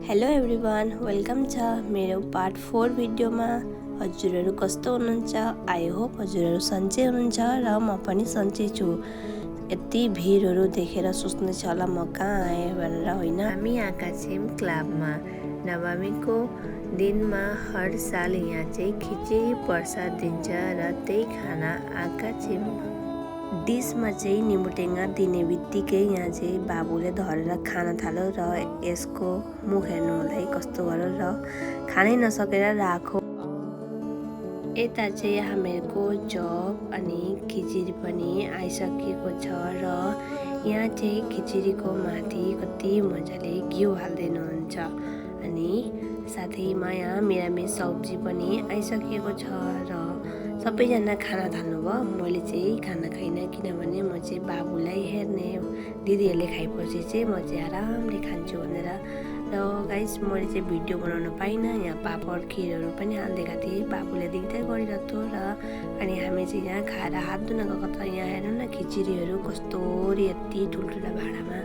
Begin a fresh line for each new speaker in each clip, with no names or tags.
Hello everyone, welcome छ मेरो part 4 भिडियोमा। हजुरहरू कस्तो हुनुहुन्छ? आई होप हजुरहरू सन्चै हुनुहुन्छ र म पनि सन्चै छु। यति भिडहरू देखेर सोच्नुहुन्छ होला म कहाँ आएँ भनेर, होइन? हामी आएका छौँ क्लबमा। नवमीको दिनमा हर साल यहाँ चाहिँ खिचडी प्रसाद दिन्छ र त्यही खाना आएका छौँ। डिसमा चाहिँ निमुटेङ्गा दिने बित्तिकै यहाँ चाहिँ बाबुले धरेर खान थाल्यो र यसको मुख हेर्नु होला कस्तो गर्यो र खानै नसकेर राखो। यता चाहिँ हामीहरूको चप अनि खिचडी पनि आइसकेको छ र यहाँ चाहिँ खिचडीको माथि कति मजाले घिउ हाल्दै हुनुहुन्छ अनि साथैमा यहाँ मिरामिस सब्जी पनि आइसकेको छ र सबैजना खाना थाल्नुभयो। मैले चाहिँ खाना खाइनँ किनभने म चाहिँ बाबुलाई हेर्ने, दिदीहरूले खाएपछि चाहिँ म चाहिँ आरामले खान्छु भनेर। र गाइस मैले चाहिँ भिडियो बनाउन पाइनँ। यहाँ पापड खिरहरू पनि हालिदिएका थिएँ, बाबुले दिँदै गरिरहेको र अनि हामी चाहिँ यहाँ खाएर हात धुन गएको त यहाँ हेर्नु न खिचडीहरू कस्तोरी यति ठुल्ठुला भाँडामा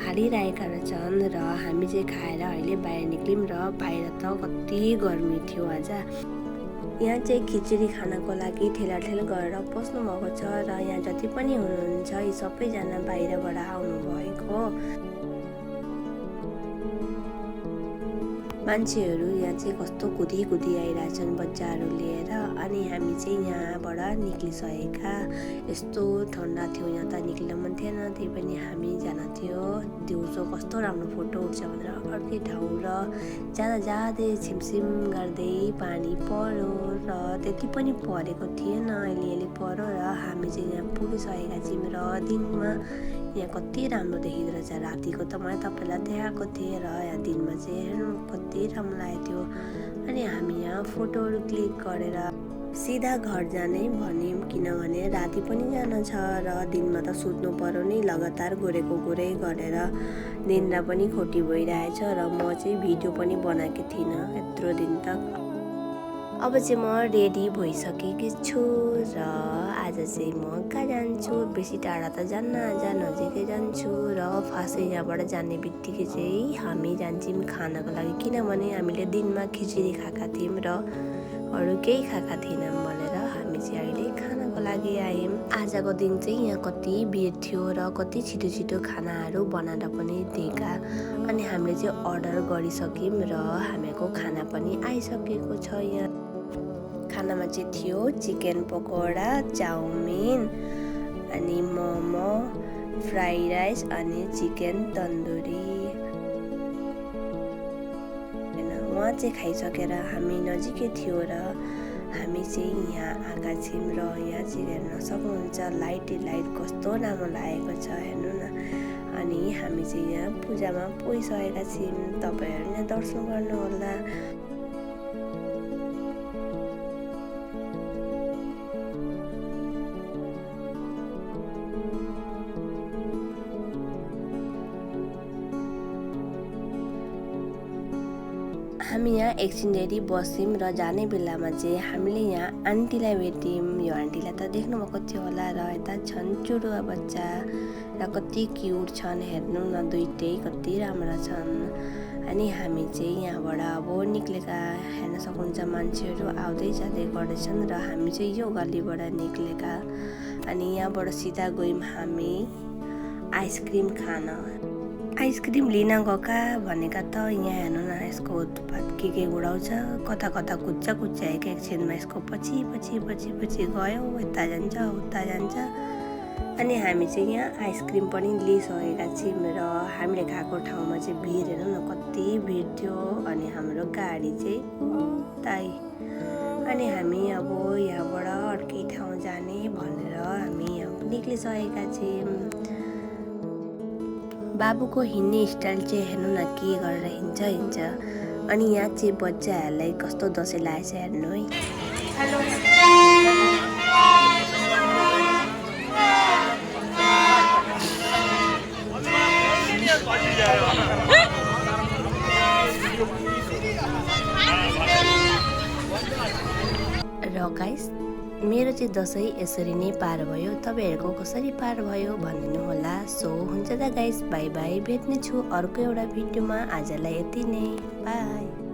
हालिरहेका रहेछन् र हामी चाहिँ खाएर अहिले बाहिर निक्ल्यौँ र बाहिर त कति गर्मी थियो आज। यहाँ चाहिँ खिचडी खानको लागि ठेलाठेल गरेर पस्नु भएको छ र यहाँ जति पनि हुनुहुन्छ यी सबैजना बाहिरबाट आउनुभएको मान्छेहरू। यहाँ चाहिँ कस्तो कुदी कुदी आइरहेछन् बच्चाहरू लिएर अनि हामी चाहिँ यहाँबाट निक्लिसकेका। यस्तो ठन्डा थियो, यहाँ त निक्लिन मन थिएन, त्यही पनि हामी जान थियो। दिउँसो कस्तो राम्रो फोटो उठ्छ भनेर अर्कै ठाउँ र जाँदै छिमछिम गर्दै पानी पर्यो र त्यति पनि परेको थिएन, अलिअलि पर्यो र हामी चाहिँ यहाँ पुगिसकेका छौँ र दिनमा यहाँ कति राम्रो देखिँदो रहेछ। रातिको त मैले तपाईँलाई देखाएको थिएँ र यहाँ दिनमा चाहिँ हेर्नु कति राम्रो लागेको थियो। अनि हामी यहाँ फोटोहरू क्लिक गरेर सिधा घर जाने भन्यौँ किनभने राति पनि जान छ र दिनमा त सुत्नु पर्यो नि, लगातार गोरै गरेर निन्द्रा पनि खोटी भइरहेछ र म चाहिँ भिडियो पनि बनाएको थिइनँ यत्रो दिन तक। अब चाहिँ म रेडी भइसकेकी छु र आज चाहिँ म कहाँ जान्छु, बेसी टाढा त जान्न, आज नजिकै जान्छु र फासै यहाँबाट जाने बित्तिकै चाहिँ हामी जान्छौँ खानको लागि किनभने हामीले दिनमा खिचडी खाएका थियौँ र अरू केही खाएका थिएनौँ भनेर हामी चाहिँ अहिले खानको लागि आयौँ। आजको दिन चाहिँ यहाँ कति भिड थियो र कति छिटो छिटो खानाहरू बनाएर पनि दिएका अनि हामीले चाहिँ अर्डर गरिसक्यौँ र हामीहरूको खाना पनि आइसकेको छ। यहाँ खानामा चाहिँ थियो चिकन पकौडा, चाउमिन अनि मोमो, फ्राई राइस अनि चिकन तन्दुरी। उहाँ चाहिँ खाइसकेर हामी नजिकै थियो र हामी चाहिँ यहाँ आएका छौँ र यहाँ चाहिँ हेर्न सक्नुहुन्छ लाइट कस्तो राम्रो लागेको छ, हेर्नु न। अनि हामी चाहिँ यहाँ पूजामा पुगिसकेका छौँ, तपाईँहरू यहाँ दर्शन गर्नुहोला। हामी यहाँ एकछिन डेरी बस्यौँ र जाने बेलामा चाहिँ हामीले यहाँ आन्टीलाई भेट्यौँ। यो आन्टीलाई त देख्नुभएको थियो होला र यता छन् चुडुवा बच्चा र कति क्युट छन्, हेर्नु न दुइटै कति राम्रा छन्। अनि हामी चाहिँ यहाँबाट अब निक्लेका, हेर्न सक्नुहुन्छ मान्छेहरू आउँदै जाँदै गर्दैछन् र हामी चाहिँ यो गल्लीबाट निक्लेका अनि यहाँबाट सिधा गयौँ हामी आइसक्रिम खान। आइसक्रिम लिन गएका भनेका त यहाँ हेर्नु न यसको उत्पात के उडाउँछ, कता कुद्छ एकछिनमा यसको पछि गयो, यता जान्छ उता जान्छ। अनि हामी चाहिँ यहाँ आइसक्रिम पनि लिइसकेका छौँ र हामीले खाएको ठाउँमा चाहिँ भिड हेर्नु न कति भिड थियो अनि हाम्रो गाडी चाहिँ उतै। अनि हामी अब यहाँबाट अर्कै ठाउँ जाने भनेर हामी निक्लिसकेका छौँ। बाबुको हिँड्ने स्टाइल चाहिँ हेर्नु न के गरेर हिँड्छ अनि यहाँ चाहिँ बच्चाहरूलाई कस्तो दसैँ लागेछ हेर्नु है। र गाइस मेरो चाहिँ दसैँ यसरी नै पार भयो। तपाईँहरूको कसरी पार भयो भनिदिनु होला। सो हुन्छ त गाइस, बाई बाई, भेट्नेछु अर्को एउटा भिडियोमा। आजलाई यति नै, बाई।